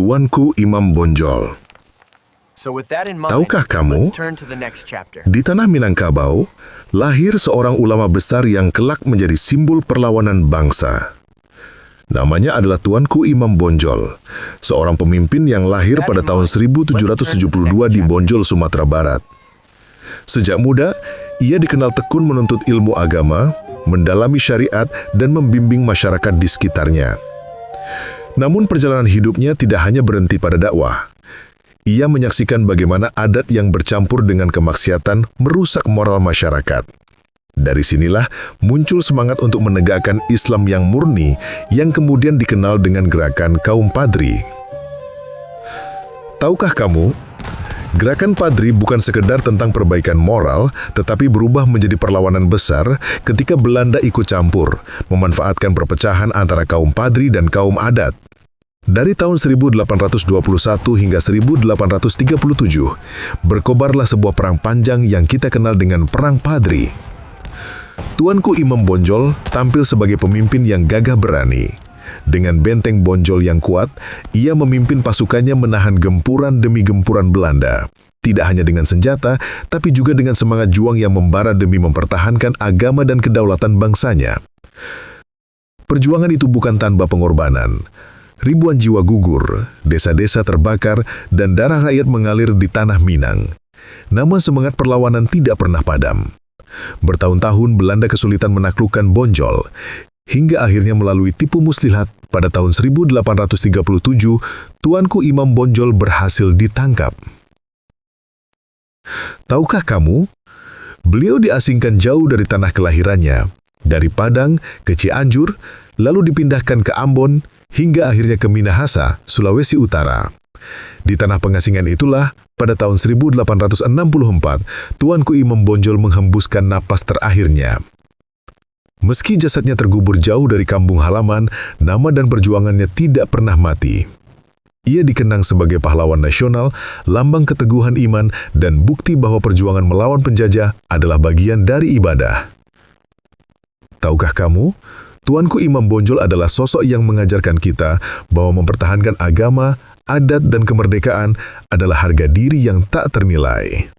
Tuanku Imam Bonjol. Tahukah kamu, di tanah Minangkabau, lahir seorang ulama besar yang kelak menjadi simbol perlawanan bangsa. Namanya adalah Tuanku Imam Bonjol, seorang pemimpin yang lahir pada tahun 1772 di Bonjol, Sumatera Barat. Sejak muda, ia dikenal tekun menuntut ilmu agama, mendalami syariat, dan membimbing masyarakat di sekitarnya. Namun perjalanan hidupnya tidak hanya berhenti pada dakwah. Ia menyaksikan bagaimana adat yang bercampur dengan kemaksiatan merusak moral masyarakat. Dari sinilah muncul semangat untuk menegakkan Islam yang murni yang kemudian dikenal dengan gerakan kaum Padri. Tahukah kamu, gerakan Padri bukan sekedar tentang perbaikan moral, tetapi berubah menjadi perlawanan besar ketika Belanda ikut campur, memanfaatkan perpecahan antara kaum Padri dan kaum adat. Dari tahun 1821 hingga 1837, berkobarlah sebuah perang panjang yang kita kenal dengan Perang Padri. Tuanku Imam Bonjol tampil sebagai pemimpin yang gagah berani. Dengan benteng Bonjol yang kuat, ia memimpin pasukannya menahan gempuran demi gempuran Belanda. Tidak hanya dengan senjata, tapi juga dengan semangat juang yang membara demi mempertahankan agama dan kedaulatan bangsanya. Perjuangan itu bukan tanpa pengorbanan. Ribuan jiwa gugur, desa-desa terbakar, dan darah rakyat mengalir di tanah Minang. Namun semangat perlawanan tidak pernah padam. Bertahun-tahun Belanda kesulitan menaklukkan Bonjol, hingga akhirnya melalui tipu muslihat pada tahun 1837, Tuanku Imam Bonjol berhasil ditangkap. Tahukah kamu, beliau diasingkan jauh dari tanah kelahirannya, dari Padang ke Cianjur, lalu dipindahkan ke Ambon, hingga akhirnya ke Minahasa, Sulawesi Utara. Di tanah pengasingan itulah, pada tahun 1864, Tuanku Imam Bonjol menghembuskan napas terakhirnya. Meski jasadnya tergubur jauh dari kampung halaman, nama dan perjuangannya tidak pernah mati. Ia dikenang sebagai pahlawan nasional, lambang keteguhan iman, dan bukti bahwa perjuangan melawan penjajah adalah bagian dari ibadah. Tahukah kamu, Tuanku Imam Bonjol adalah sosok yang mengajarkan kita bahwa mempertahankan agama, adat, dan kemerdekaan adalah harga diri yang tak ternilai.